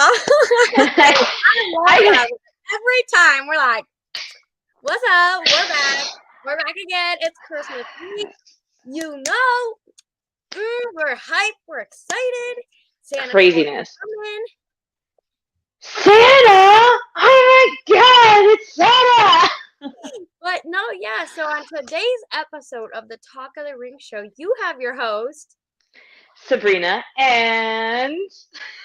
I love that. Every time we're like, what's up? We're back. We're back again. It's Christmas week. We're hyped. We're excited. Santa Craziness. coming. Santa! Oh my God, it's Santa! But no, yeah. So on today's episode of the Talk of the Ring show, you have your host, Sabrina, and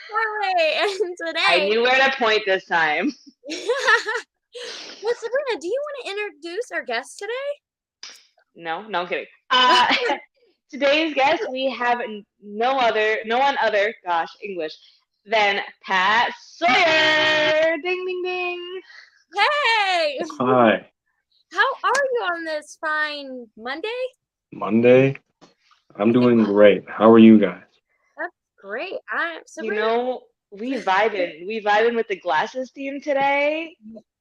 Harley, and today I knew where to point this time. Well, Sabrina, do you want to introduce our guest today? No, I'm kidding. Today's guest, we have no one other, English, than Pat Sawyer. Ding, ding, ding. Hey! Hi. How are you on this fine Monday? Monday? I'm doing great. How are you guys? That's great. Sabrina. You know, we vibing with the glasses theme today.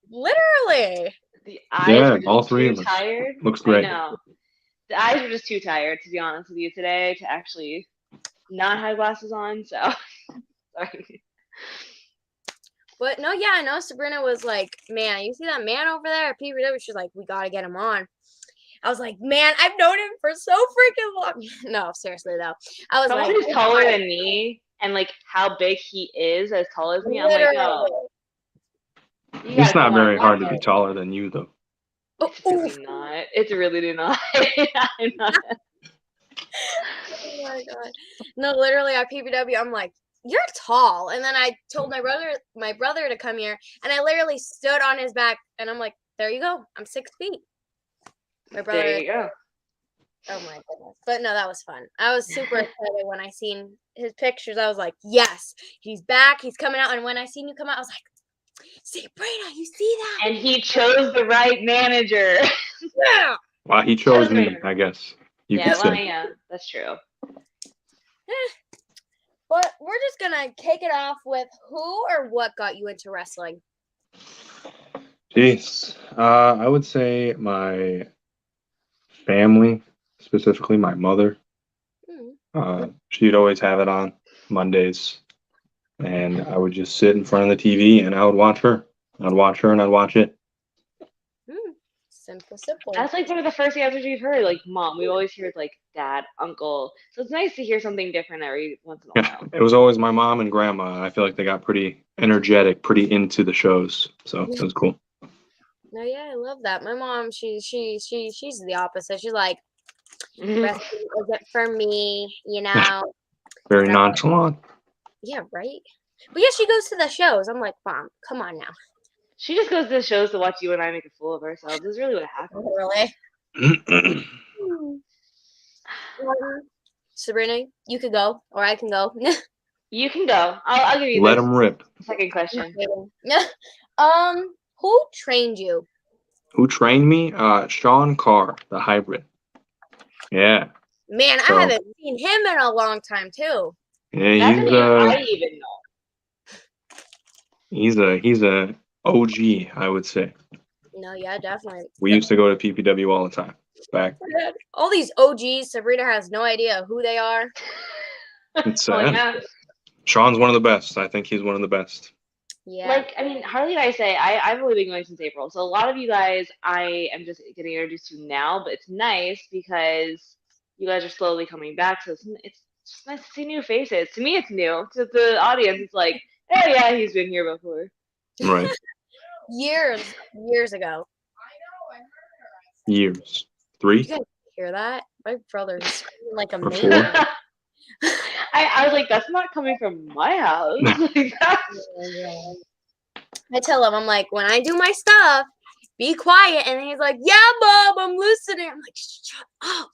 Literally. The eyes were just all three of us. tired. Looks great. I know. The eyes were just too tired, to be honest with you, today to actually not have glasses on. So, sorry. But no, yeah, I know Sabrina was like, man, you see that man over there at PBW? She's like, we gotta get him on. I was like, man, I've known him for so freaking long. No, seriously though. I was Someone like, who's taller than me and like how big he is as tall as me, I'm like, oh. It's not very hard to be taller than you, though. It's really not. It's really not. I'm not. Oh my God. No, literally at PBW, I'm like, you're tall. And then I told my brother to come here, and I literally stood on his back, and I'm like, there you go. I'm 6 feet. My brother. There you go. Oh my goodness. But no, that was fun. I was super excited when I seen his pictures. I was like, yes, he's back. He's coming out. And when I seen you come out, I was like, Sabrina, you see that? And he chose the right manager. Yeah. Well, he chose me, I guess. You could say. Yeah, that's true. But we're just gonna kick it off with who or what got you into wrestling? Jeez. I would say my family, specifically my mother. She'd always have it on Mondays. And I would just sit in front of the TV and I would watch her. I'd watch her and I'd watch it. Simple. That's like one of the first answers we've heard. Like, mom, we always hear like dad, uncle. So it's nice to hear something different every once in a while. It was always my mom and grandma. I feel like they got pretty energetic, pretty into the shows. So it was cool. No, yeah, I love that. My mom, she's the opposite. She's like, wrestling isn't for me, you know. Very nonchalant. Yeah, right. But yeah, she goes to the shows. I'm like, Mom, come on now. She just goes to the shows to watch you and I make a fool of ourselves. Is really what happened. Really? Sabrina, you could go, or I can go. You can go. I'll give you. Let him rip. Second question. Who trained you? Who trained me? Sean Carr, the hybrid. Yeah. Man, I haven't seen him in a long time too. Yeah, I even know. He's a OG, I would say. No, yeah, definitely. We used to go to PPW all the time. Back. All these OGs, Sabrina has no idea who they are. It's sad. Sean's one of the best. I think he's one of the best. Yeah. Like, I mean, Harley and I say, I've only been going since April. So a lot of you guys, I am just getting introduced to now. But it's nice because you guys are slowly coming back. So it's just nice to see new faces. To me, it's new. To the audience, it's like, oh, yeah, he's been here before. Right. Years ago. Years. 3? You guys hear that? My brother's screaming like a maniac. I was like, that's not coming from my house. I tell him, I'm like, when I do my stuff, be quiet. And he's like, yeah, Mom, I'm listening. I'm like, shut up.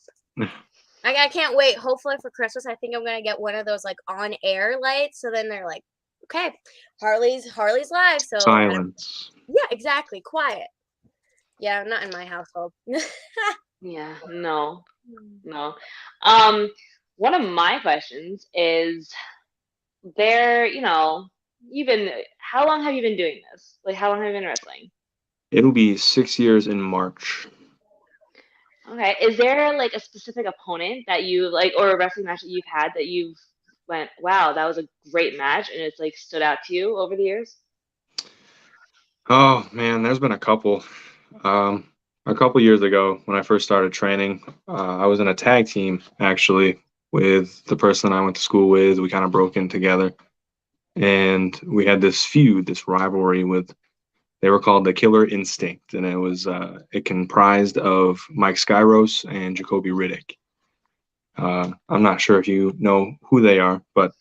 I can't wait. Hopefully for Christmas, I think I'm going to get one of those like on air lights. So then they're like, okay, Harley's live. So silence. Yeah, exactly. Quiet. Yeah, not in my household. Yeah, no. One of my questions is how long have you been doing this? Like, how long have you been wrestling? It'll be 6 years in March. Okay. Is there like a specific opponent that you like, or a wrestling match that you've had that you've went, wow, that was a great match, and it's like stood out to you over the years? Oh man, there's been a couple. A couple years ago, when I first started training, I was in a tag team actually with the person I went to school with. We kind of broke in together, and we had this feud, this rivalry with. They were called the Killer Instinct, and it comprised of Mike Skyros and Jacoby Riddick. I'm not sure if you know who they are, but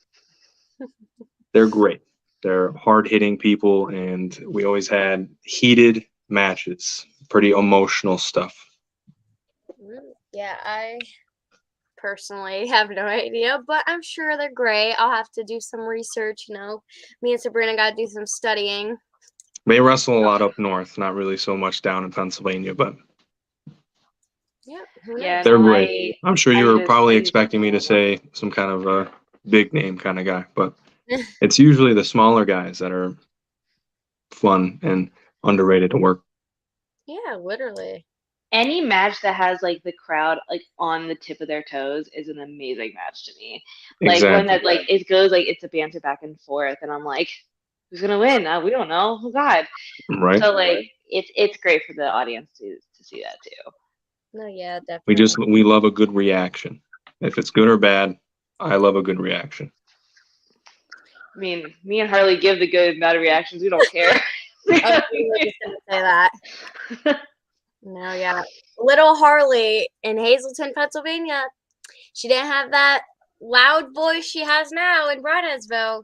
they're great. They're hard-hitting people, and we always had heated matches, pretty emotional stuff. Yeah, I personally have no idea, but I'm sure they're great. I'll have to do some research. Me and Sabrina got to do some studying. They wrestle a lot up north, not really so much down in Pennsylvania, but Yeah, they're no, great. I'm sure you were probably expecting me to say some kind of a big name kind of guy, but it's usually the smaller guys that are fun and underrated to work. Yeah, literally. Any match that has like the crowd like on the tip of their toes is an amazing match to me. Like when that like it goes like it's a banter back and forth, and I'm like, who's gonna win? We don't know. Oh God! Right. So like it's great for the audience to see that too. No, yeah, definitely. We love a good reaction. If it's good or bad, I love a good reaction. I mean, me and Harley give the good and bad reactions. We don't care. I was just gonna say that. No, yeah. Little Harley in Hazleton, Pennsylvania. She didn't have that loud voice she has now in Bradensville.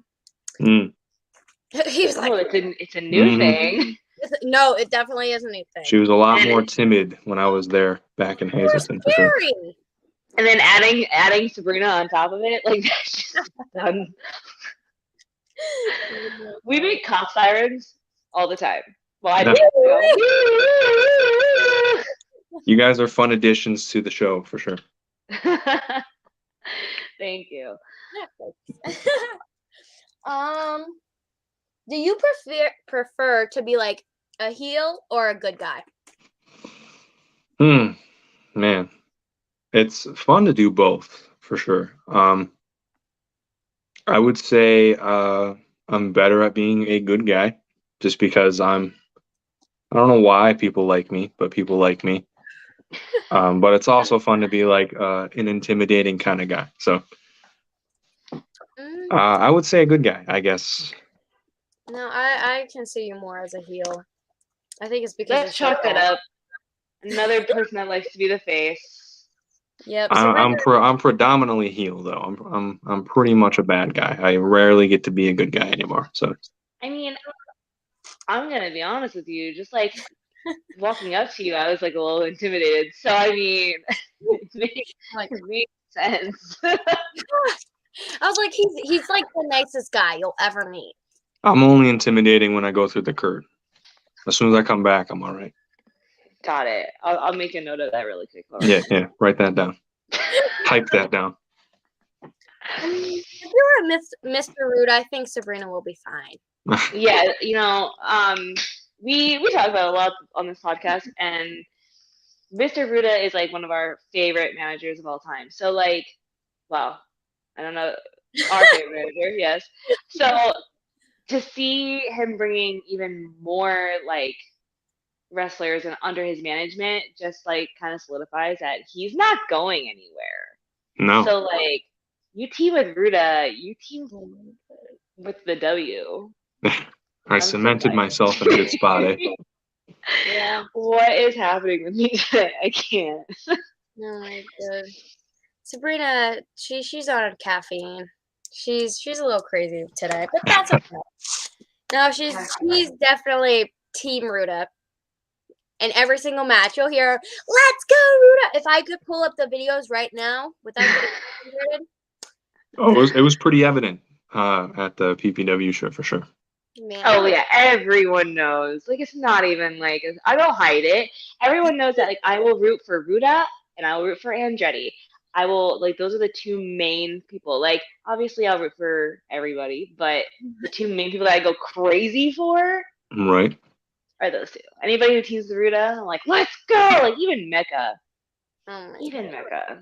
He was like, it's a new thing. No, it definitely is a new thing. She was a lot more timid when I was there back in Hazleton. For sure. And then adding Sabrina on top of it, like that's just done. We make cop sirens all the time. Well, I do. You guys are fun additions to the show for sure. Thank you. Do you prefer to be like a heel or a good guy? Man, it's fun to do both for sure. I would say I'm better at being a good guy just because I don't know why people like me, but people like me. But it's also fun to be like an intimidating kind of guy. So I would say a good guy, I guess. No, I can see you more as a heel. I think it's because let's chalk that up. Another person that likes to be the face. Yep. I'm predominantly heel though. I'm pretty much a bad guy. I rarely get to be a good guy anymore. So I mean, I'm gonna be honest with you. Just like walking up to you, I was like a little intimidated. So I mean, it makes sense. I was like, he's like the nicest guy you'll ever meet. I'm only intimidating when I go through the curd. As soon as I come back, I'm all right. Got it. I'll make a note of that really quick. Yeah. Write that down. Type that down. If you're a Mr. Rude, I think Sabrina will be fine. Yeah, we talk about a lot on this podcast, and Mr. Ruda is like one of our favorite managers of all time. So like, wow, I don't know, our favorite manager, yes. So to see him bringing even more like wrestlers and under his management just like kind of solidifies that he's not going anywhere. No. So like, you team with Ruda, you team with the W. I cemented myself in a good spot, eh? Yeah. What is happening with me today? I can't. Oh my god. Sabrina, she's on caffeine. She's a little crazy today, but that's okay. No, she's definitely Team Ruda. In every single match, you'll hear, "Let's go, Ruda!" If I could pull up the videos right now without getting converted. Oh, it was pretty evident at the PPW show for sure. Man. Oh yeah, everyone knows. Like it's not even like I don't hide it. Everyone knows that like I will root for Ruda and I will root for Andretti. I will like those are the two main people. Like obviously I'll root for everybody, but the two main people that I go crazy for, right, are those two. Anybody who teases Ruda, I'm like, let's go. Like even Mecca, Mecca.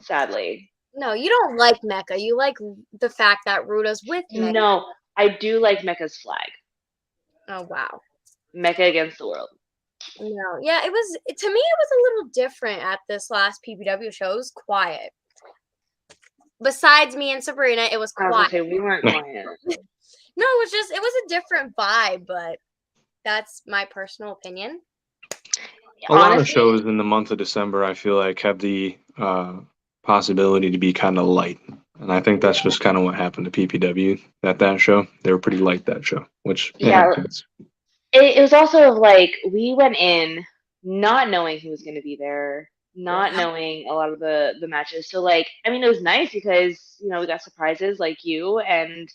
Sadly, No, you don't like Mecca. You like the fact that Ruta's with Mecca. No, I do like Mecca's flag. Oh, wow. Mecca against the world. No, yeah, to me, it was a little different at this last PPW show. It was quiet. Besides me and Sabrina, it was I was quiet. gonna say, we weren't quiet. No, it was a different vibe, but that's my personal opinion. A lot of shows in the month of December, I feel like, have the possibility to be kind of light. And I think that's just kind of what happened to PPW at that show. They were pretty light that show, which happens. It was also like we went in not knowing who was going to be there, not knowing a lot of the matches. So like, I mean, it was nice because we got surprises like you, and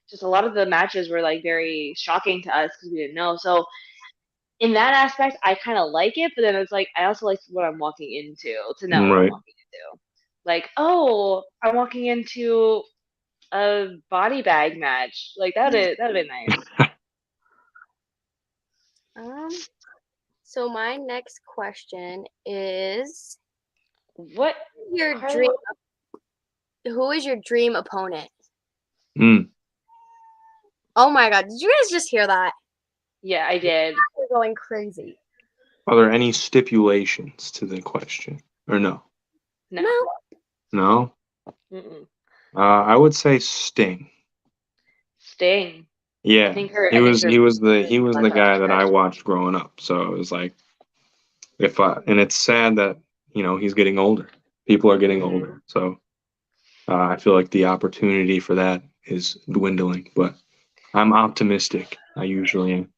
just a lot of the matches were like very shocking to us because we didn't know. So in that aspect, I kind of like it, but then it's like I also like what I'm walking into to know what I'm walking into. Like, oh, I'm walking into a body bag match. Like that'd be nice. So my next question is, what your dream? Who is your dream opponent? Oh my God! Did you guys just hear that? Yeah, I did. We're going crazy. Are there any stipulations to the question, or no? No. Mm-mm. I would say Sting. Sting. Yeah, he was the guy that I watched growing up. So it was like, and it's sad that he's getting older. People are getting older, so I feel like the opportunity for that is dwindling. But I'm optimistic. I usually am.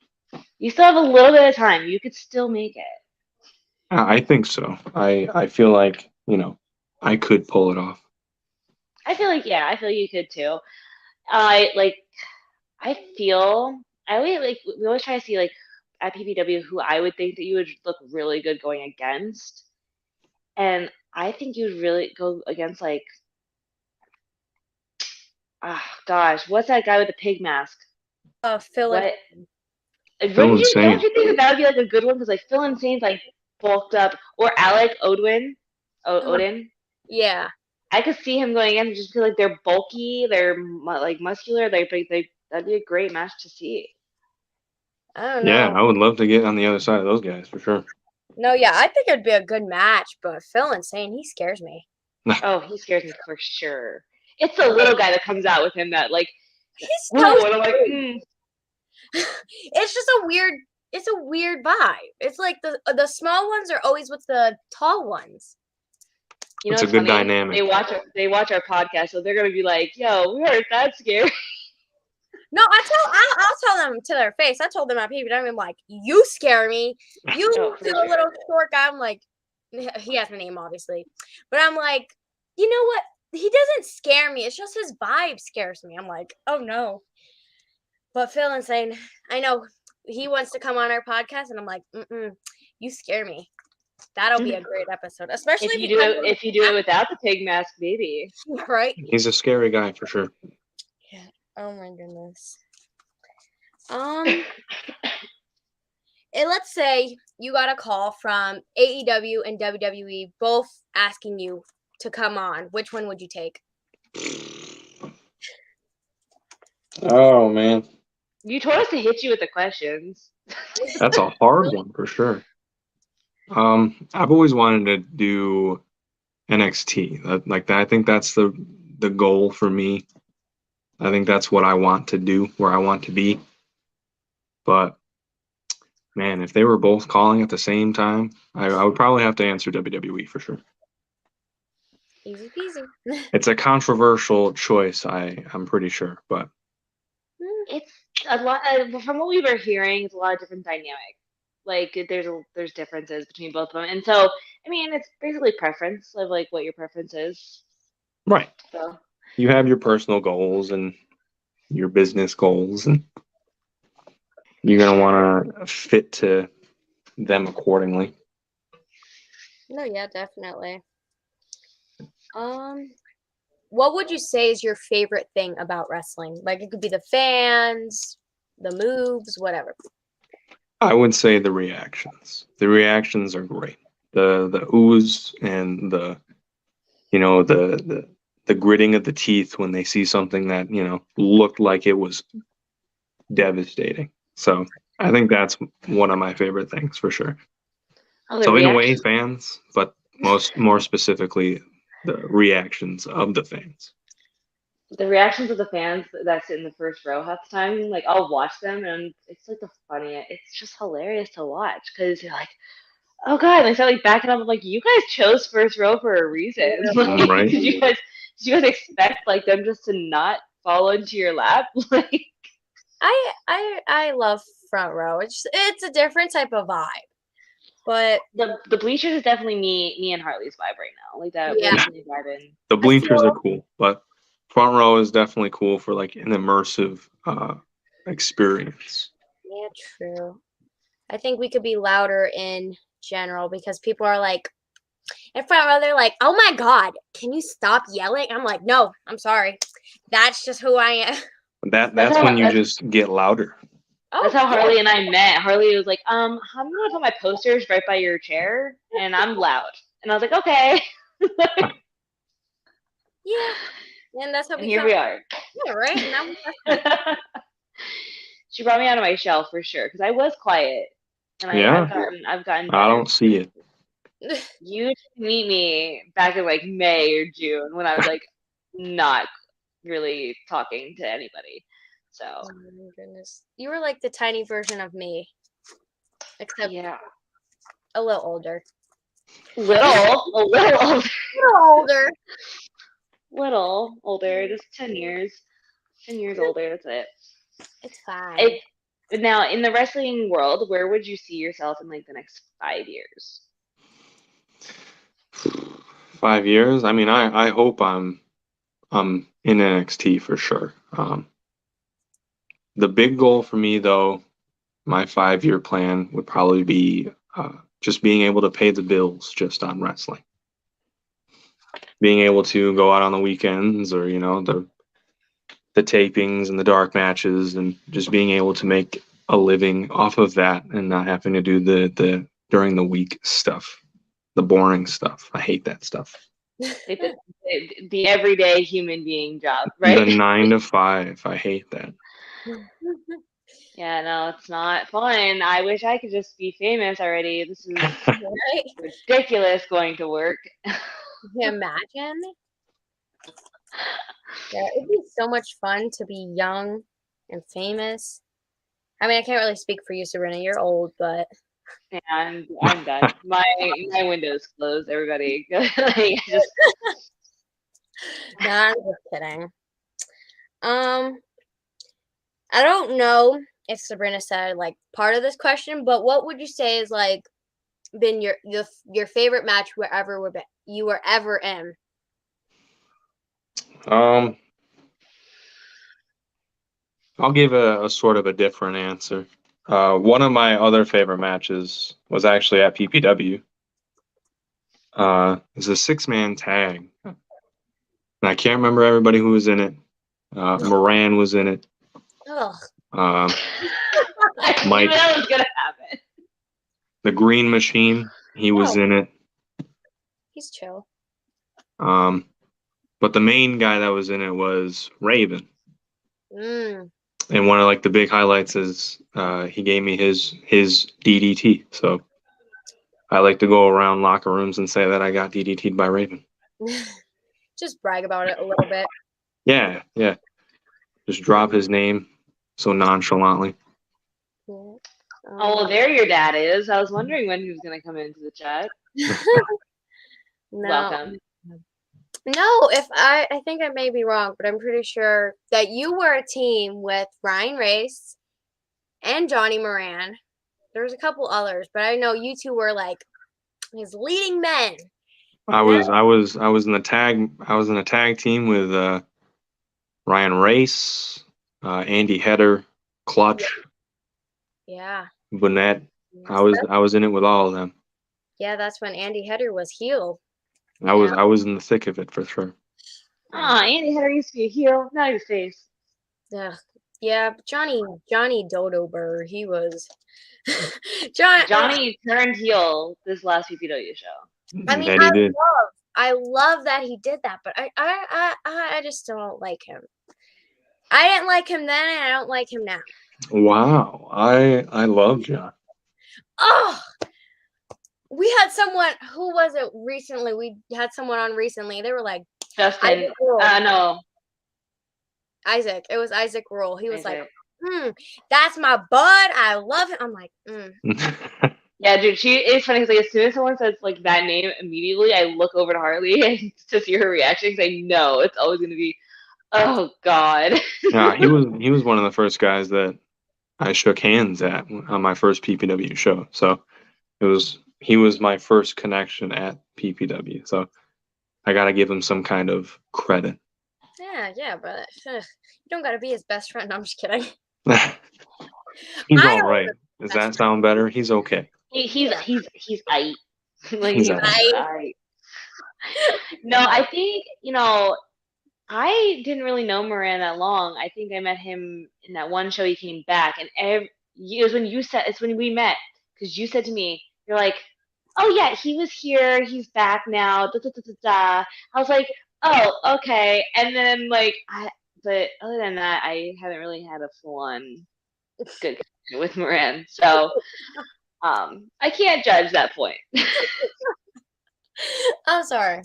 You still have a little bit of time. You could still make it. I think so. I feel like I could pull it off. I feel like you could too. We always try to see like at PPW who I would think that you would look really good going against, and I think you would really go against like, gosh, what's that guy with the pig mask? Phil. What? Don't you think that would be like a good one? Because like Phil Insane's like bulked up, or Alec Odin. Yeah. I could see him going in just because like they're bulky, they're like muscular. That'd be a great match to see. I don't know. Yeah, I would love to get on the other side of those guys for sure. No, yeah, I think it'd be a good match, but Phil Insane, he scares me. Oh, he scares me for sure. It's the little guy that comes out with him that like he's so and I'm like, It's just it's a weird vibe. It's like the small ones are always with the tall ones. It's a good dynamic. They watch our podcast, so they're gonna be like, "Yo, we aren't that scared." No, I'll tell them to their face. I told them at PPW, I'm like, you scare me. You little short guy. I'm like, he has my name obviously, but I'm like, you know what? He doesn't scare me. It's just his vibe scares me. I'm like, oh no. But Phil Insane, I know he wants to come on our podcast, and I'm like, you scare me. That'll be a great episode, especially if you do it without the pig mask, baby. Right? He's a scary guy for sure. Yeah. Oh my goodness. Let's say you got a call from AEW and WWE, both asking you to come on. Which one would you take? Oh man. You told us to hit you with the questions. That's a hard one for sure. I've always wanted to do NXT. I think that's the goal for me. I think that's what I want to do, where I want to be. But man, if they were both calling at the same time, I would probably have to answer WWE for sure. Easy peasy. It's a controversial choice, I'm pretty sure, but it's a lot. From what we were hearing, it's a lot of different dynamics. Like there's differences between both of them, and so I mean, it's basically preference of like what your preference is. Right. So you have your personal goals and your business goals, and you're gonna want to fit to them accordingly. No, yeah, definitely. What would you say is your favorite thing about wrestling? Like, it could be the fans, the moves, whatever. I would say the reactions. The reactions are great. The oohs and the the gritting of the teeth when they see something that, looked like it was devastating. So I think that's one of my favorite things for sure. Oh, So in a way, fans, but more specifically, the reactions of the fans. The reactions of the fans that sit in the first row half the time, like I'll watch them and it's like the funniest. It's just hilarious to watch because you're like, oh god, and they start like backing up. I'm like, you guys chose first row for a reason. Like, Right. did you guys expect like them just to not fall into your lap? Like, I love front row. It's a different type of vibe. But the bleachers is definitely me and Hartley's vibe right now. Like that, we're Yeah. definitely vibing. The bleachers are cool, but front row is definitely cool for like an immersive experience. Yeah, true. I think we could be louder in general because people are like in front row. They're like, "Oh my god, can you stop yelling?" I'm like, "No, I'm sorry. That's just who I am." That's when you just get louder. That's how Harley and I met. Harley was like, I'm gonna put my posters right by your chair, and I'm loud. And I was like, okay. Yeah, and that's how And here we are. Yeah, right. And now she brought me out of my shell for sure because I was quiet, and I've gotten better. I don't see it. You didn't meet me back in like May or June when I was like not really talking to anybody. So. Oh my goodness, you were like the tiny version of me, except a little older. A little older. Little older, just 10 years. 10 years older, that's it. It's fine. Now, in the wrestling world, where would you see yourself in like the next 5 years? 5 years? I mean, I hope I'm in NXT for sure. The big goal for me, though, my 5-year plan would probably be just being able to pay the bills just on wrestling. Being able to go out on the weekends or, the tapings and the dark matches and just being able to make a living off of that and not having to do the during the week stuff, the boring stuff. I hate that stuff. The everyday human being job, right? The 9 to 5. I hate that. Yeah, no, it's not fun. I wish I could just be famous already. This is ridiculous going to work. Can you imagine? Yeah, it'd be so much fun to be young and famous. I mean, I can't really speak for you, Sabrina. You're old, but yeah, I'm done. My window's closed. Everybody, like, just. Nah, I'm just kidding. I don't know if Sabrina said like part of this question, but what would you say is like been your favorite match you were ever in? I'll give a sort of a different answer. One of my other favorite matches was actually at PPW. It's a 6-man tag. And I can't remember everybody who was in it. Moran was in it. Ugh. Mike, that was gonna happen. The Green Machine, he was in it. He's chill. But the main guy that was in it was Raven. And one of like the big highlights is he gave me his DDT. So I like to go around locker rooms and say that I got DDT'd by Raven. Just brag about it a little bit. Yeah. Just drop his name so nonchalantly. Yeah. Oh, there your dad is. I was wondering when he was going to come into the chat. No. Welcome. No, if I think I may be wrong, but I'm pretty sure that you were a team with Ryan Race and Johnny Moran. There was a couple others, but I know you two were like his leading men. I was in the tag team with Ryan Race, Andy Header, Clutch. Yeah. Bonnet. I was in it with all of them. Yeah, that's when Andy Header was heel. I was in the thick of it for sure. Andy Header used to be a heel, now he's face. Yeah, Johnny Dodo Burr, he was Johnny turned heel this last PPW show. I mean, I love I love that he did that, but I just don't like him. I didn't like him then, and I don't like him now. Wow, I love John. Oh, we had someone. Who was it recently? We had someone on recently. They were like, Justin. No. Isaac. It was Isaac Rule. He was like, that's my bud. I love him. I'm like, Yeah, dude, it's funny because like, as soon as someone says like that name, immediately I look over to Harley to see her reaction because I know it's always going to be, oh God. Yeah, he was one of the first guys that I shook hands at on my first PPW show. So he was my first connection at PPW. So I got to give him some kind of credit. Yeah, but you don't got to be his best friend. No, I'm just kidding. He's all right. Does that sound better? He's okay. He's aight. Like, he's aight. No, I think, I didn't really know Moran that long. I think I met him in that one show he came back, and it was when we met, because you said to me, you're like, oh yeah, he was here, he's back now, da, da, da, da, da. I was like, oh, okay. And then but other than that, I haven't really had a full-on good connection with Moran, so I can't judge that point. I'm sorry.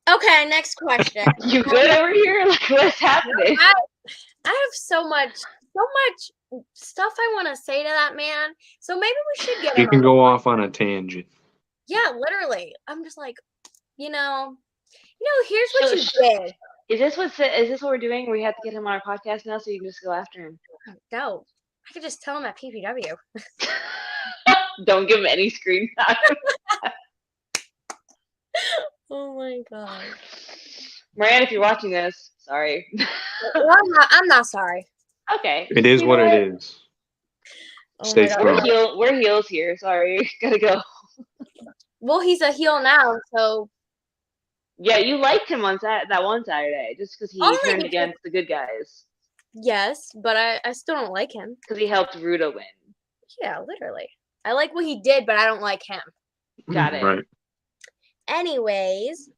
Okay, next question. You good over here? Like, what's happening? I have so much stuff I want to say to that man. So maybe we should get him. You can go off on a tangent. Yeah, literally. I'm just like, here's what you did. Is this what we're doing? We have to get him on our podcast now, so you can just go after him. No, I could just tell him at PPW. Don't give him any screen time. Oh my God. Moran, if you're watching this, sorry. Well, I'm not sorry. Okay. It is what it is. Stay strong. We're heels here. Sorry. Gotta go. Well, he's a heel now, so. Yeah, you liked him on that one Saturday, just because he turned against the good guys. Yes, but I still don't like him. Because he helped Ruda win. Yeah, literally. I like what he did, but I don't like him. Got it. Right. Anyways,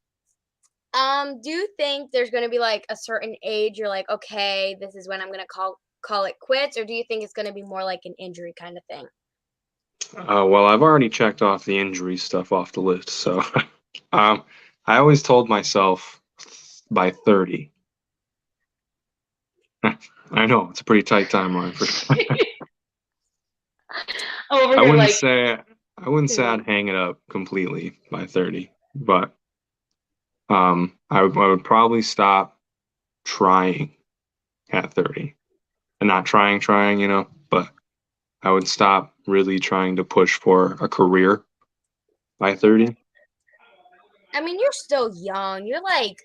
do you think there's going to be like a certain age you're like, okay, this is when I'm going to call it quits, or do you think it's going to be more like an injury kind of thing? Well, I've already checked off the injury stuff off the list, so I always told myself by 30. I know it's a pretty tight timeline for sure. I wouldn't say I'd hang it up completely by 30, but I would probably stop trying at 30, and not trying, but I would stop really trying to push for a career by 30. I mean, you're still young. You're like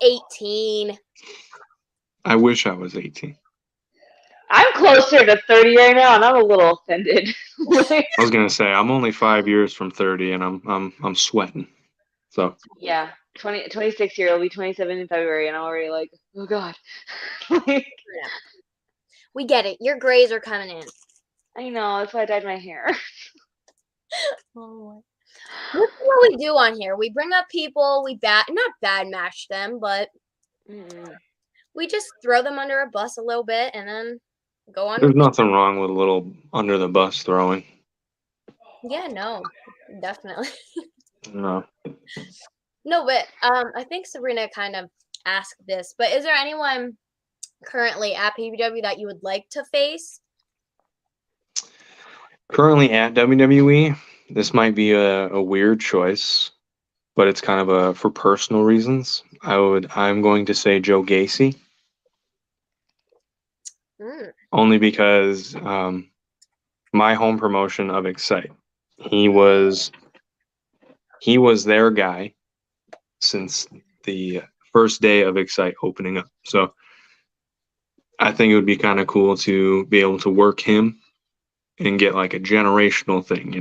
18. I wish I was 18. I'm closer to 30 right now, and I'm a little offended. I was gonna say I'm only 5 years from 30, and I'm sweating. So yeah, 26 year, I'll be 27 in February, and I'm already like, oh God. Yeah. We get it. Your grays are coming in. I know. That's why I dyed my hair. Oh. This is what we do on here. We bring up people. We not bad match them, but we just throw them under a bus a little bit, and then go on. There's nothing wrong with a little under the bus throwing. Yeah, no, definitely. No. No, but I think Sabrina kind of asked this, but is there anyone currently at PPW that you would like to face? Currently at WWE, this might be a weird choice, but it's kind of for personal reasons. I'm going to say Joe Gacy. Only because my home promotion of Excite, he was their guy since the first day of Excite opening up. So I think it would be kind of cool to be able to work him and get like a generational thing.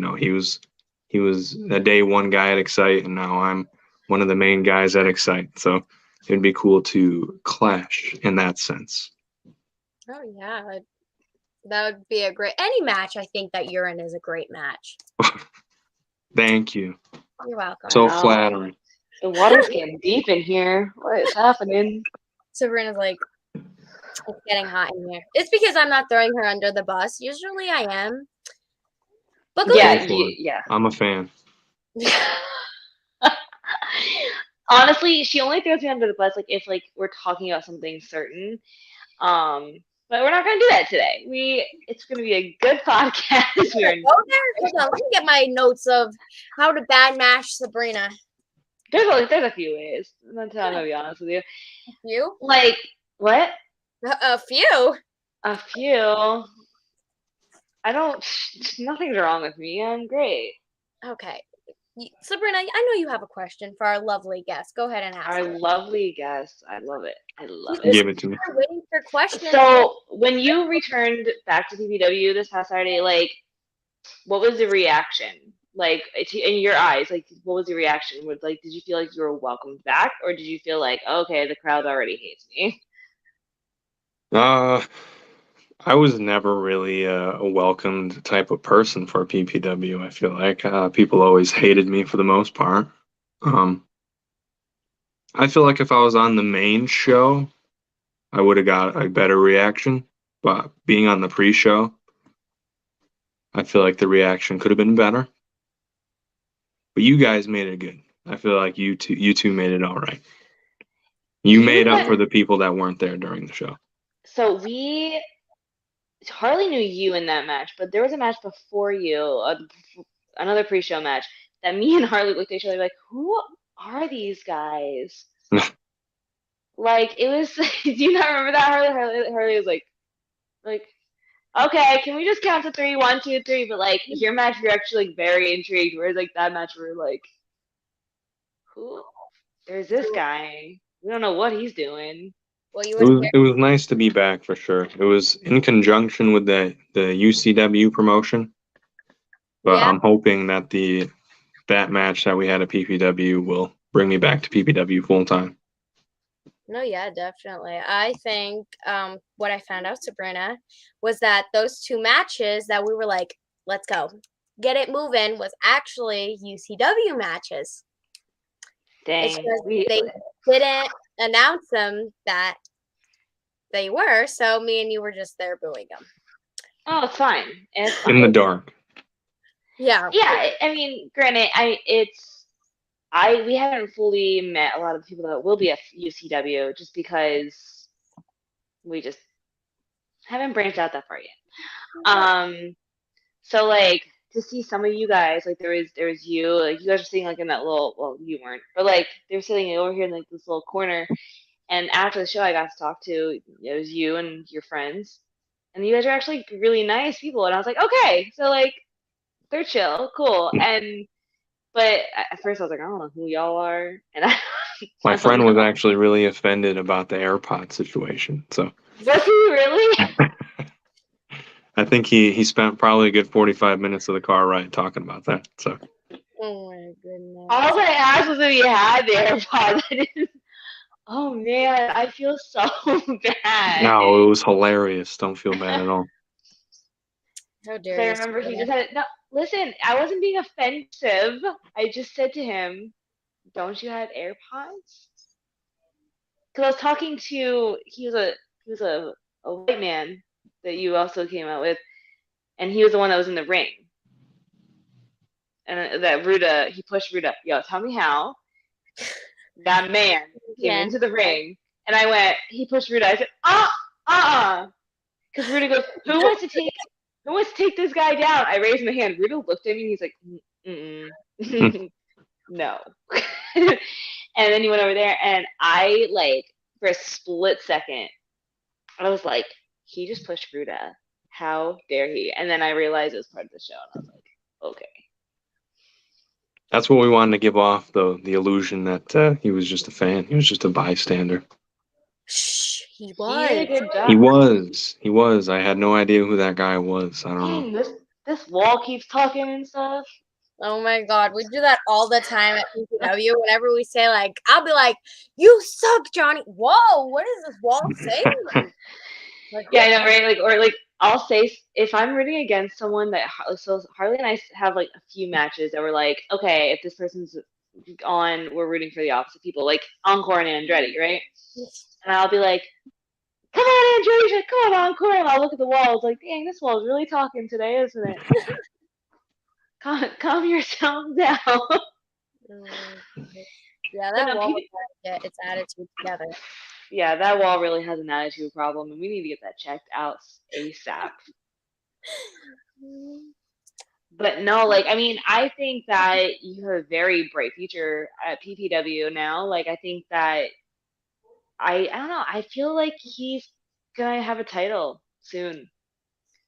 He was a day one guy at Excite, and now I'm one of the main guys at Excite. So it'd be cool to clash in that sense. Oh yeah, That would be a great any match. I think that you're in is a great match. Thank you. You're welcome. So Wow. flattering. The water's getting deep in here. What is happening? Sabrina's like, it's getting hot in here. It's because I'm not throwing her under the bus. Usually I am. But go ahead. Yeah. I'm a fan. Honestly, she only throws me under the bus like if like we're talking about something certain. But we're not gonna do that today. It's gonna be a good podcast. Go there. Hold on. Let me get my notes of how to bad mash Sabrina. There's a few ways. I'm gonna be honest with you. A few? Like what? A few? A few. Nothing's wrong with me. I'm great. Okay. Sabrina, I know you have a question for our lovely guest. Go ahead and ask. Our her. lovely guest. I love it. Give it to me. We're waiting for questions. So when you returned back to PPW this past Saturday, like, what was the reaction? Like, in your eyes, like, what was the reaction? Did you feel like you were welcomed back, or did you feel like, okay, the crowd already hates me? I was never really a welcomed type of person for PPW. I feel like people always hated me for the most part. I feel like if I was on the main show, I would have got a better reaction. But being on the pre-show, I feel like the reaction could have been better. But you guys made it good. I feel like you two made it all right. You made up for the people that weren't there during the show. So Harley knew you in that match, but there was a match before you, another pre-show match, that me and Harley looked at each other like, who are these guys? Like, it was, do you not remember that, Harley? Harley was like, okay, can we just count to 3, 1, 2, 3? But like, your match, you're actually like very intrigued, whereas like that match, we're like, who? There's this guy. We don't know what he's doing. Well, it was nice to be back for sure. It was in conjunction with the UCW promotion, but I'm hoping that that match that we had at PPW will bring me back to PPW full time. No, yeah, definitely. I think what I found out, Sabrina, was that those 2 matches that we were like, let's go, get it moving, was actually UCW matches. Dang. They didn't announce them that they were, so me and you were just there booing them. Oh, it's fine. In the dark. Yeah. Yeah, I mean, granted, we haven't fully met a lot of the people that will be at UCW just because we just haven't branched out that far yet. So like to see some of you guys, like there was you, like you guys were sitting like in that little, well, you weren't, but like they were sitting over here in like this little corner. And after the show, I got to talk to, it was you and your friends, and you guys are actually really nice people. And I was like, okay, so like they're chill, cool. But at first I was like, I don't know who y'all are. And my friend was actually really offended about the AirPod situation. So was he really? I think he spent probably a good 45 minutes of the car ride talking about that. So. Oh my goodness. All I asked was if you had the AirPods. Oh man, I feel so bad. No, it was hilarious. Don't feel bad at all. How dare I remember he just had no. Listen, I wasn't being offensive. I just said to him, "Don't you have AirPods?" Because I was talking to he was a white man that you also came out with, and he was the one that was in the ring. And that Ruda, he pushed Ruda. Yo, tell me how that man came into the ring, and I went. He pushed Ruda. I said, because Ruda goes, who wants to take this guy down? I raised my hand. Ruda looked at me. He's like, no. And then he went over there, and I like for a split second, I was like, he just pushed Ruda. How dare he? And then I realized it was part of the show, and I was like, okay. That's what we wanted to give off, though, the illusion that he was just a fan. He was just a bystander. Shh, he was. He was. I had no idea who that guy was. I don't know. This wall keeps talking and stuff. Oh my god, we do that all the time at PPW. Whenever we say, like, I'll be like, you suck, Johnny. Whoa, what is this wall saying? Yeah, I know, right? Like, or like, I'll say if I'm rooting against someone that so Harley and I have like a few matches that we're like, okay, if this person's on, we're rooting for the opposite people, like Encore and Andretti, right? And I'll be like, come on, Andretti, come on, Encore, and I'll look at the wall. It's like, dang, this wall's really talking today, isn't it? Calm yourself down. Yeah, But that no, wall has to get its attitude together. Yeah, that wall really has an attitude problem, and we need to get that checked out ASAP. But no, like, I mean, I think that you have a very bright future at PPW now. Like, I think that I don't know. I feel like he's gonna have a title soon.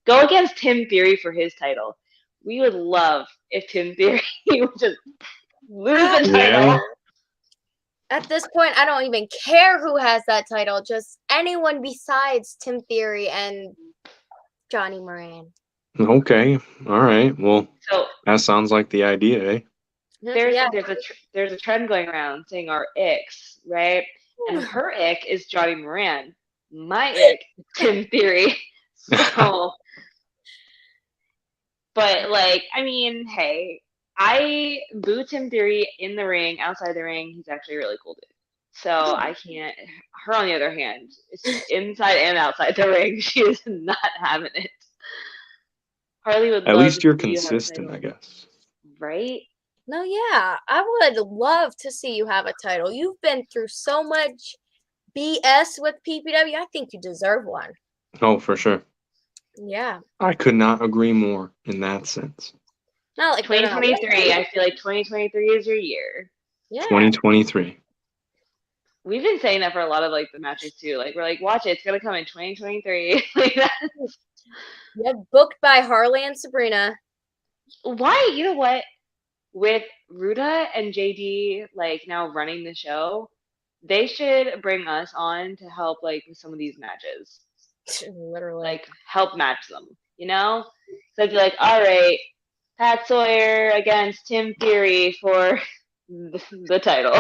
Go against Tim Theory for his title. We would love if Tim Theory would just lose the title. Yeah. At this point, I don't even care who has that title. Just anyone besides Tim Theory and Johnny Moran. Okay. All right. Well, So that sounds like the idea, eh? there's a trend going around saying our icks, right? And her ick is Johnny Moran. My ick is Tim Theory. So, but like, I mean, hey, I boo Tim Theory in the ring, outside the ring. He's actually a really cool dude. So I can't. Her, on the other hand, it's inside and outside the ring. She is not having it. Harley would At love least to you're see you have a consistent, title. I guess. Right? No, yeah, I would love to see you have a title. You've been through so much BS with PPW. I think you deserve one. Oh, for sure. Yeah. I could not agree more in that sense. Not like 2023. I feel like 2023 is your year. Yeah. 2023. We've been saying that for a lot of like the matches too. Like we're like, watch it, it's gonna come in 2023. Like that's... Yeah, booked by Harley and Sabrina. Why? You know what? With Ruda and JD like now running the show, they should bring us on to help like with some of these matches. Literally. Like help match them, you know? So I'd be like, all right, Pat Sawyer against Tim Theory for the title.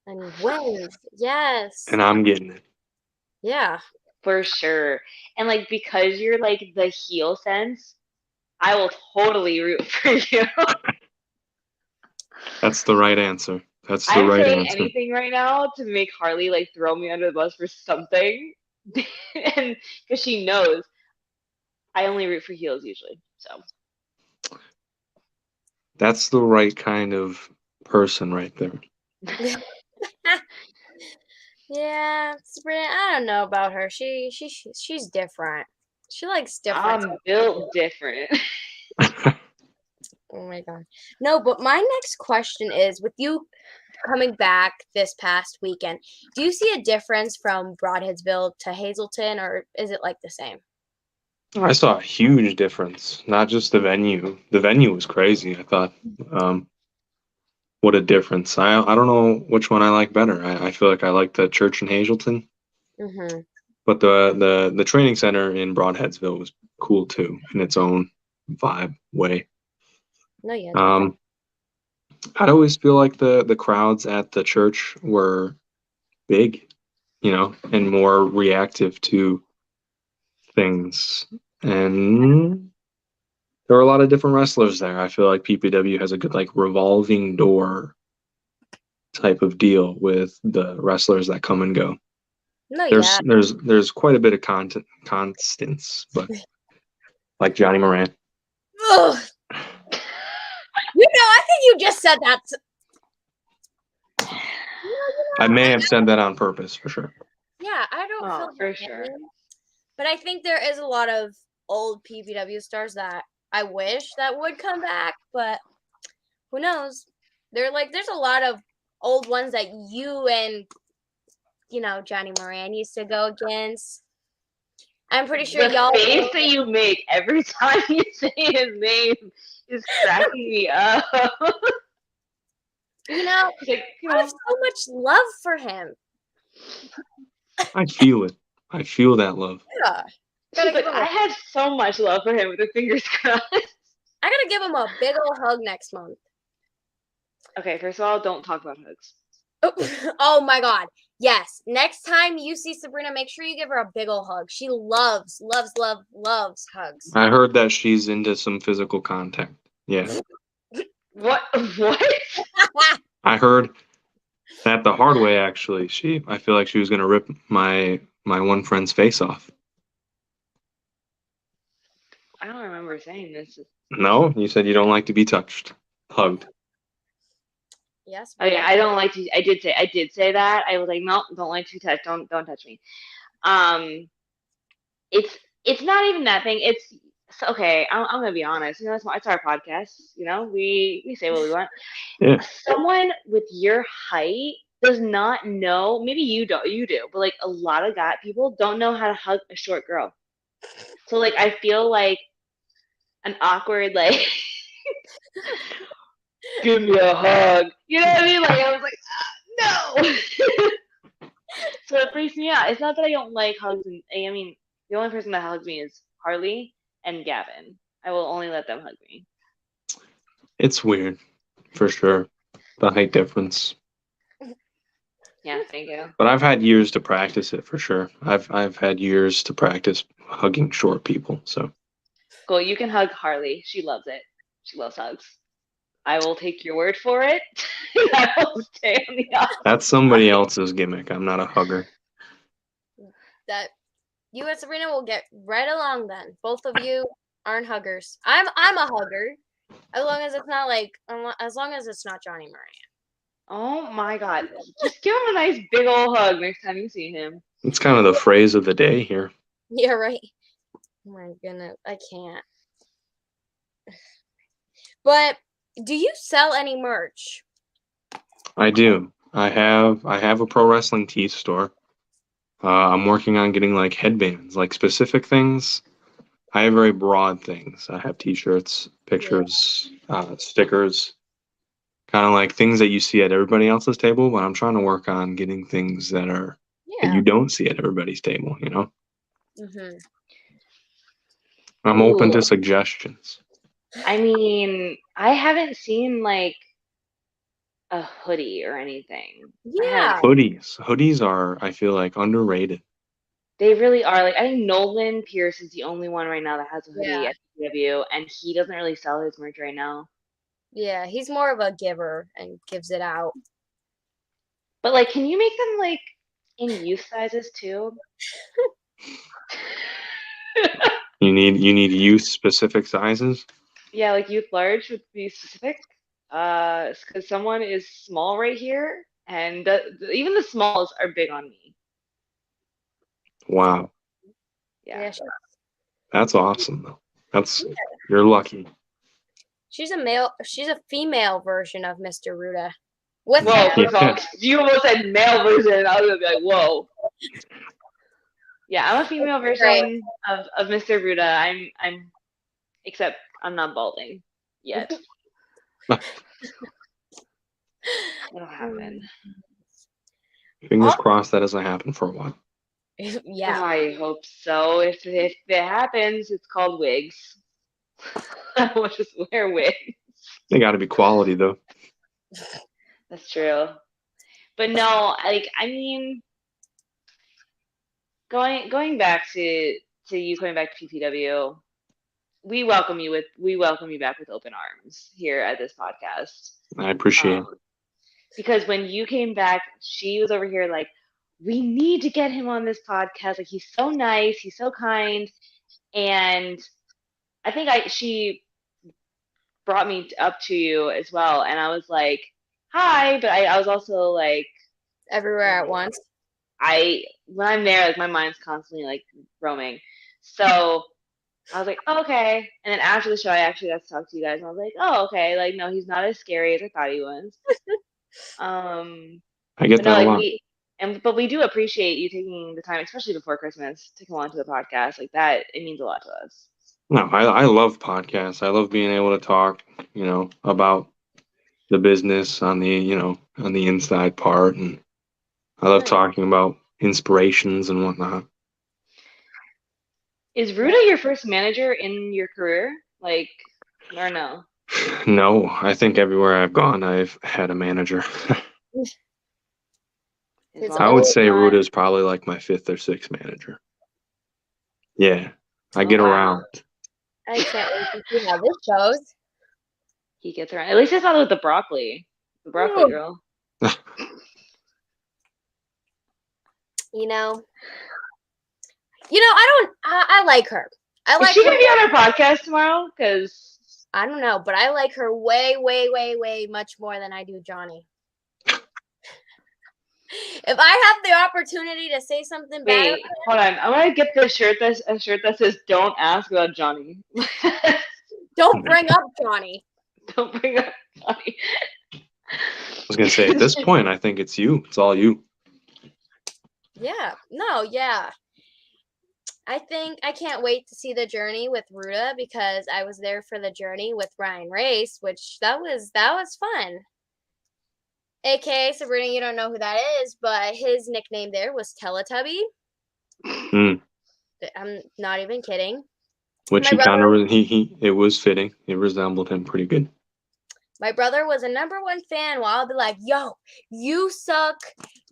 And wins. Yes. And I'm getting it. Yeah. For sure. And like because you're like the heel sense, I will totally root for you. That's the right answer. That's the I'm right saying answer. anything right now to make Harley like throw me under the bus for something. And because she knows I only root for heels usually. So That's the right kind of person right there. Yeah, Sabrina, I don't know about her. She's different. She likes different. I'm built different. Oh my god. No, but my next question is, with you coming back this past weekend, do you see a difference from Broadheadsville to Hazleton, or is it like the same? I saw a huge difference, not just the venue. The venue was crazy, I thought. What a difference. I don't know which one I like better. I feel like I like the church in Hazleton. Mm-hmm. But the training center in Broadheadsville was cool too, in its own vibe way. No, yeah. I'd always feel like the crowds at the church were big, you know, and more reactive to things. And there were a lot of different wrestlers there. I feel like PPW has a good like revolving door type of deal with the wrestlers that come and go. No, There's yeah. there's quite a bit of constants, but like Johnny Moran. Ugh. I think you just said that. I may have said that on purpose for sure. Yeah, I don't feel for that sure. way. But I think there is a lot of old PPW stars that I wish that would come back, but who knows? There's a lot of old ones that you and Johnny Moran used to go against. I'm pretty sure y'all. The face that you make every time you say his name is cracking me up. I have so much love for him. I feel it. I feel that love. Yeah. But I have so much love for him with the fingers crossed. I gotta give him a big old hug next month. Okay, first of all, don't talk about hugs. Oh my god. Yes. Next time you see Sabrina, make sure you give her a big ol' hug. She loves hugs. I heard that she's into some physical contact. Yeah. What? What? I heard that the hard way, actually. I feel like she was gonna rip my one friend's face off. I don't remember saying this. No, you said you don't like to be touched, hugged. Yes. I don't like to. I did say that. I was like, no, don't like to be touched. Don't touch me. It's not even that thing. It's okay. I'm gonna be honest. You know, it's our podcast. You know, we say what we want. Yeah. Someone with your height does not know. Maybe you do, but like a lot of people don't know how to hug a short girl. So like, I feel like an awkward like, give me a hug. You know what I mean? Like I was like, no. So it freaks me out. It's not that I don't like hugs. I mean, the only person that hugs me is Harley and Gavin. I will only let them hug me. It's weird, for sure. The height difference. Yeah, thank you. But I've had years to practice it for sure. I've had years to practice hugging short people. So Cool. You can hug Harley. She loves it. She loves hugs. I will take your word for it. I will stay on the outside. that's somebody else's gimmick. I'm not a hugger. That you and Sabrina will get right along then. Both of you aren't huggers. I'm a hugger. As long as it's not Johnny Moran. Oh my God. Just give him a nice big old hug next time you see him. It's kind of the phrase of the day here. Yeah, right. Oh my goodness, I can't. But do you sell any merch? I do. I have a pro wrestling tee store. I'm working on getting like headbands, like specific things. I have very broad things. I have t-shirts, pictures, stickers, kind of like things that you see at everybody else's table, but I'm trying to work on getting things that you don't see at everybody's table, you know? Mm-hmm. I'm open to suggestions. I mean, I haven't seen like a hoodie or anything. Yeah. Hoodies are, I feel like, underrated. They really are. Like, I think Nolan Pierce is the only one right now that has a hoodie at PW, and he doesn't really sell his merch right now. Yeah, he's more of a giver and gives it out. But like, can you make them like in youth sizes too? You need youth specific sizes. Yeah, like youth large would be specific. Because someone is small right here, and even the smalls are big on me. Wow. Yeah. That's awesome though. You're lucky. She's a female version of Mr. Ruda. Whoa, you almost said male version. I was gonna be like, whoa. Yeah, I'm a female version of Mr. Ruda. I'm except I'm not balding yet. It'll happen. Fingers crossed that doesn't happen for a while. Yeah. I hope so. If it happens, it's called wigs. I will just wear wigs. They got to be quality though. That's true. But no, like I mean, going back to you coming back to PPW, we welcome you back with open arms here at this podcast. I appreciate it. Because when you came back, she was over here like, we need to get him on this podcast. Like he's so nice, he's so kind, and I think she brought me up to you as well, and I was like, hi, but I was also like everywhere at once. When I'm there, like my mind's constantly like roaming. So I was like, oh, okay. And then after the show, I actually got to talk to you guys, and I was like, oh, okay. Like, no, he's not as scary as I thought he was. I get that a lot. But we do appreciate you taking the time, especially before Christmas, to come on to the podcast. Like that, it means a lot to us. No, I love podcasts. I love being able to talk, about the business on the inside part, and I love talking about inspirations and whatnot. Is Ruda your first manager in your career? Like, or no? No, I think everywhere I've gone, I've had a manager. I would say Ruda is probably like my 5th or 6th manager. Yeah, I get around. I can't wait to see how this goes. He gets around. At least it's not with the broccoli girl. I like her. Is she gonna be on our podcast tomorrow? Because I don't know, but I like her way, way, way, way much more than I do Johnny. If I have the opportunity to say something bad, wait, hold on. I'm gonna get this shirt. A shirt that says "Don't ask about Johnny." Don't bring up Johnny. Don't bring up Johnny. I was gonna say at this point, I think it's you. It's all you. Yeah. No. Yeah. I can't wait to see the journey with Ruda because I was there for the journey with Ryan Race, which that was fun. AKA Sabrina, you don't know who that is, but his nickname there was Teletubby. I'm not even kidding. Which he kind of it was fitting. It resembled him pretty good. My brother was a #1 fan. While I'll be like, "Yo, you suck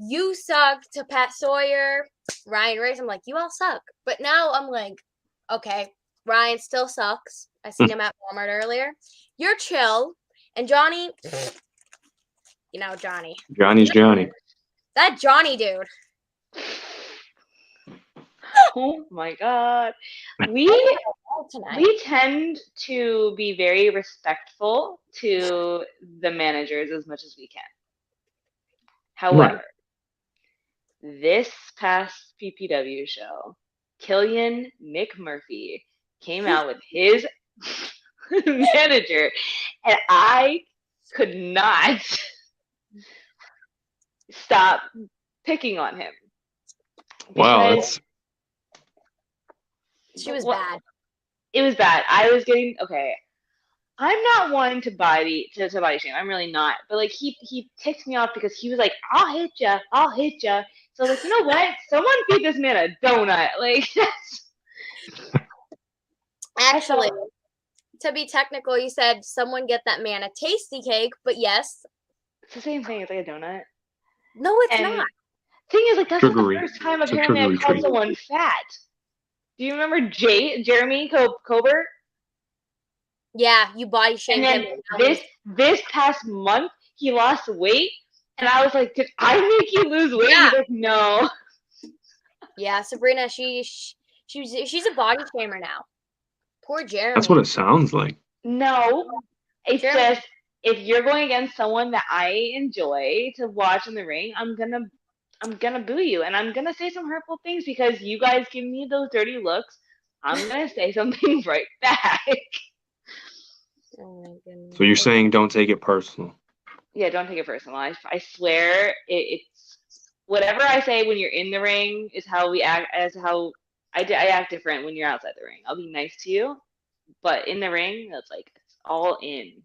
to Pat Sawyer, Ryan Race." I'm like, "You all suck." But now I'm like, okay, Ryan still sucks. I seen him at Walmart earlier. You're chill, and Johnny, Johnny. Johnny's Johnny. That Johnny dude. Oh my God. We tend to be very respectful to the managers as much as we can. However, this past PPW show, Killian McMurphy came out with his manager, and I could not stop picking on him. Wow, she was bad. It was bad. I was getting I'm not one to body shame. I'm really not. But like he ticked me off because he was like, I'll hit ya. So like, you know what? Someone feed this man a donut. Like Actually, to be technical, you said someone get that man a tasty cake, but yes. It's the same thing. It's like a donut. No, it's not. Thing is, like, that's not the first time apparently I called someone fat. Do you remember Jeremy Colbert? Yeah, you body shamed him. This past month, he lost weight, and I was like, "Did I make you lose weight?" Yeah. He's like, "No." Yeah, Sabrina, she's a body shamer now. Poor Jeremy. That's what it sounds like. No, it's just if you're going against someone that I enjoy to watch in the ring, I'm gonna boo you, and I'm gonna say some hurtful things because you guys give me those dirty looks. I'm gonna say something right back. Oh my goodness. So you're saying don't take it personal? Yeah, don't take it personal. I swear it's whatever I say when you're in the ring is how we act. As how I act different when you're outside the ring. I'll be nice to you, but in the ring, that's like it's all in.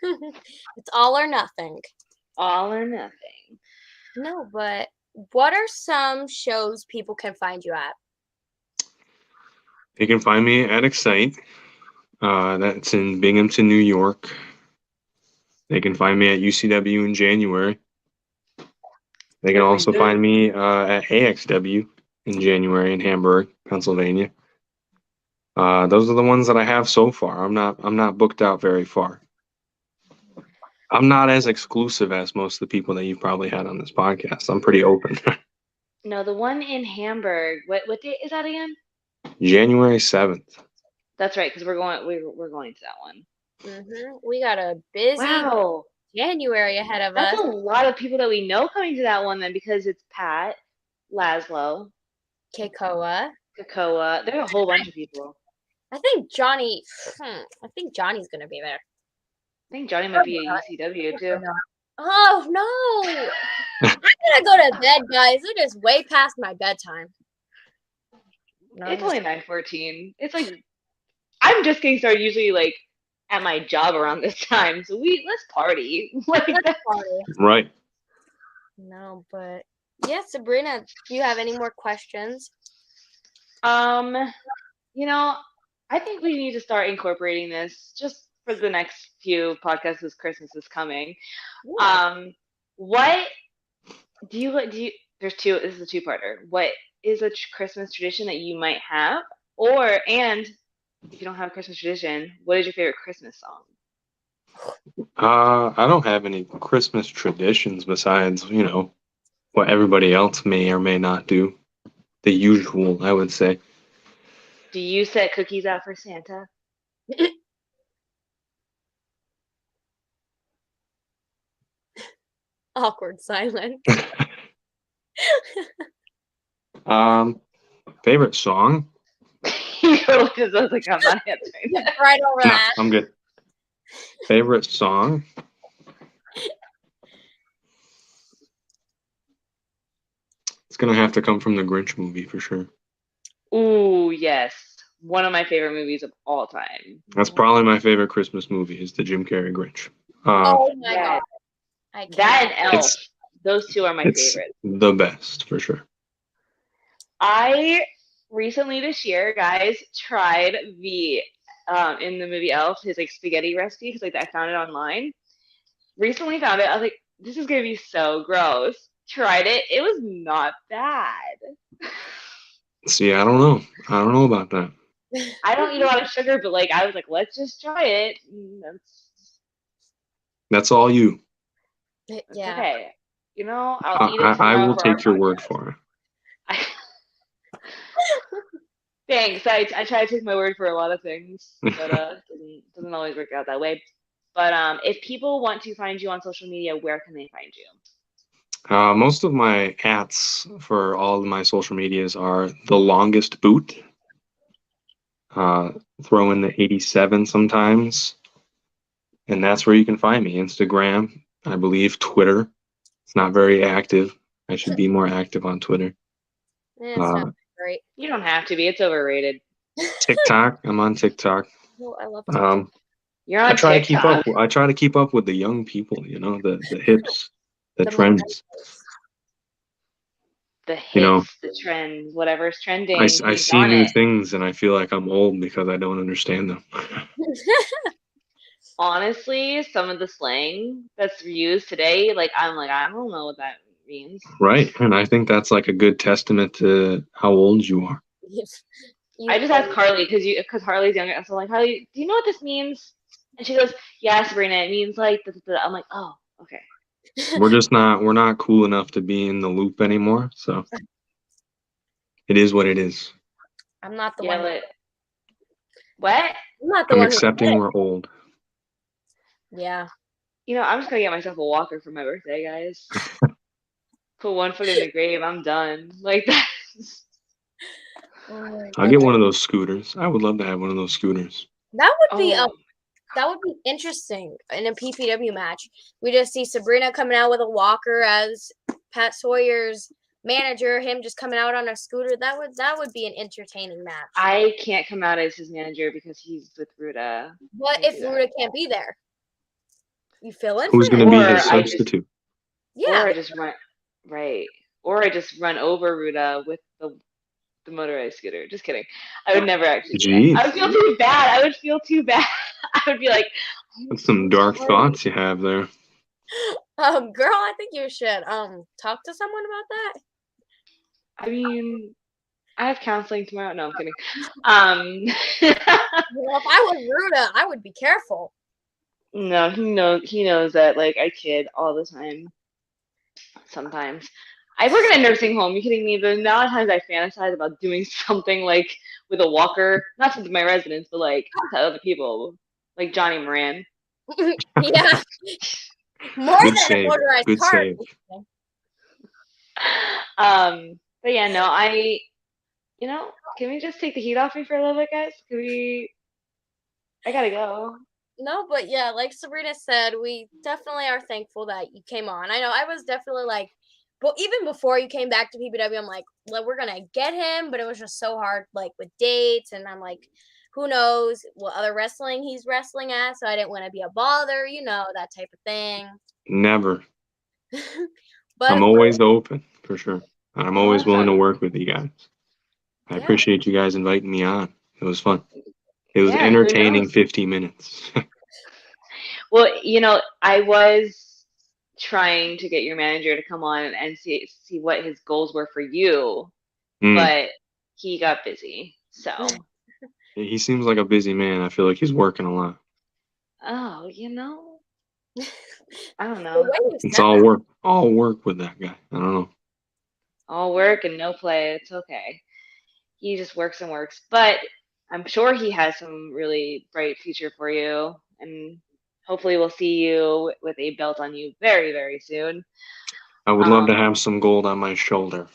It's all or nothing. All or nothing. No, but what are some shows people can find you at? They can find me at Excite. That's in Binghamton, New York. They can find me at UCW in January. They can also find me at AXW in January in Hamburg, Pennsylvania. Those are the ones that I have so far. I'm not booked out very far. I'm not as exclusive as most of the people that you've probably had on this podcast. I'm pretty open. No, the one in Hamburg. What date is that again? January 7th. That's right, because we're going to that one. We got a busy January ahead of us. That's a lot of people that we know coming to that one then, because it's Pat, Laszlo, Keikoa. There's a whole bunch of people. I think Johnny's gonna be there. I think Johnny might be at UCW too. Oh no! I'm gonna go to bed, guys. It is way past my bedtime. No, it's only 9:14. It's like I'm just getting started usually like at my job around this time. So let's party. Let's party. Right. No, but yeah, Sabrina, do you have any more questions? I think we need to start incorporating this just for the next few podcasts as Christmas is coming. Yeah. What Do you? There's two. This is a two-parter. What is a Christmas tradition that you might have, and if you don't have a Christmas tradition, what is your favorite Christmas song? I don't have any Christmas traditions besides, what everybody else may or may not do. The usual, I would say. Do you set cookies out for Santa? Awkward silence. Favorite song? You totally just was like, I'm not answering that. Right over No, that. I'm good. Favorite song? It's gonna have to come from the Grinch movie for sure. Ooh, yes. One of my favorite movies of all time. That's probably my favorite Christmas movie is the Jim Carrey Grinch. Oh my Yeah. god. I can't. That and Elf. It's- Those two are my It's favorites. the best for sure. I recently this year, guys, tried the in the movie Elf, his like spaghetti recipe because like I found it online. Recently found it. I was like, this is gonna be so gross. Tried it. It was not bad. See, I don't know. I don't know about that. I don't eat a lot of sugar, but like I was like, let's just try it. That's all you. That's Yeah. okay. You know, I'll eat it I tomorrow will for our take your word podcast. for it. Thanks. I try to take my word for a lot of things, but doesn't always work out that way. But if people want to find you on social media, where can they find you? Most of my hats for all of my social medias are the longest boot. Throw in the 87 sometimes. And that's where you can find me. Instagram, I believe, Twitter. It's not very active. I should be more active on Twitter. It's not great. You don't have to be. It's overrated. TikTok, I'm on TikTok. Oh, I love TikTok. You're on I try TikTok. to keep up. I try to keep up with the young people. The hips, the The trends. The hits, You know, the trends, whatever's trending. I he's see on new it. things and I feel like I'm old because I don't understand them. Honestly, some of the slang that's used today, like I'm like, I don't know what that means. Right. And I think that's like a good testament to how old you are. I just asked Carly because Harley's younger. So I'm like, Harley, do you know what this means? And she goes, yeah, Sabrina, it means like this. I'm like, oh, okay. We're not cool enough to be in the loop anymore. So it is what it is. I'm not the Yeah, one. but what? I'm not the I'm one accepting who we're old. Yeah. You know, I'm just gonna get myself a walker for my birthday, guys. Put one foot in the grave. I'm done. Like that. I'll get one of those scooters. I would love to have one of those scooters. That would be Oh, that would be interesting in a PPW match. We just see Sabrina coming out with a walker as Pat Sawyer's manager, him just coming out on a scooter. That would be an entertaining match. I can't come out as his manager because he's with Ruda. What if Ruda can't be there? You fill in Who's for going to him. be Or his I just- substitute? Yeah. Or I just run right. Or I just run over Ruda with the motorized scooter. Just kidding. I would never actually do Jeez. that. I would feel too bad. I would feel too bad. I would be like, That's some dark thoughts you have there. Girl, I think you should talk to someone about that. I mean, I have counseling tomorrow. No, I'm kidding. Well, if I was Ruda, I would be careful. No, he knows that like I kid all the time. Sometimes. I work in a nursing home. You kidding me? The amount of times I fantasize about doing something like with a walker, not to my residents, but like to other people, like Johnny Moran. Yeah. More Good than save. a motorized Good car. save. But yeah, no, can we just take the heat off me for a little bit, guys? I gotta go. No, but yeah, like Sabrina said, we definitely are thankful that you came on. I know I was definitely like, but even before you came back to PPW, I'm like, we're gonna get him, but it was just so hard, like with dates, and I'm like, who knows what other wrestling he's wrestling at, so I didn't want to be a bother, that type of thing. Never. But I'm always open, for sure. And I'm always willing to work with you guys. I Yeah. appreciate you guys inviting me on. It was fun. It was Yeah, who entertaining knows? 50 minutes. Well, I was trying to get your manager to come on and see what his goals were for you, Mm. but he got busy. So He seems like a busy man. I feel like he's working a lot. oh, I don't The know. way you It's said all that. work with that guy. I don't know. All work and no play. It's okay. He just works and works. But I'm sure he has some really bright future for you. And hopefully we'll see you with a belt on you very, very soon. I would love to have some gold on my shoulder.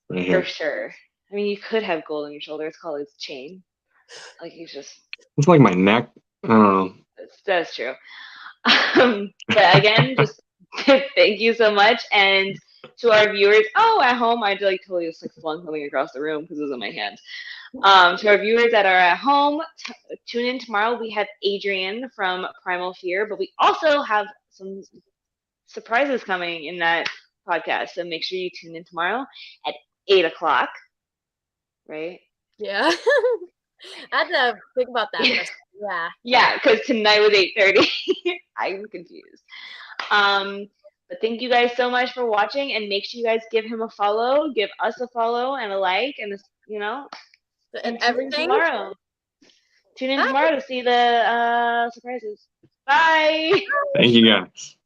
Right For here. sure. I mean, you could have gold on your shoulder. It's called his chain. Like, he's just... It's like my neck. I don't know. That's true. But again, just thank you so much. And to our viewers, at home, I like totally just like flung something across the room because it was in my hand. To our viewers that are at home, tune in tomorrow. We have Adrian from Primal Fear, but we also have some surprises coming in that podcast. So make sure you tune in tomorrow at 8:00. Right? Yeah. I had to think about that. Yeah. Yeah, because tonight was 8:30. I'm confused. But thank you guys so much for watching, and make sure you guys give him a follow, give us a follow and a like, and And tune in everything. tomorrow. Tune in Bye. tomorrow to see the surprises. Bye. Thank you guys.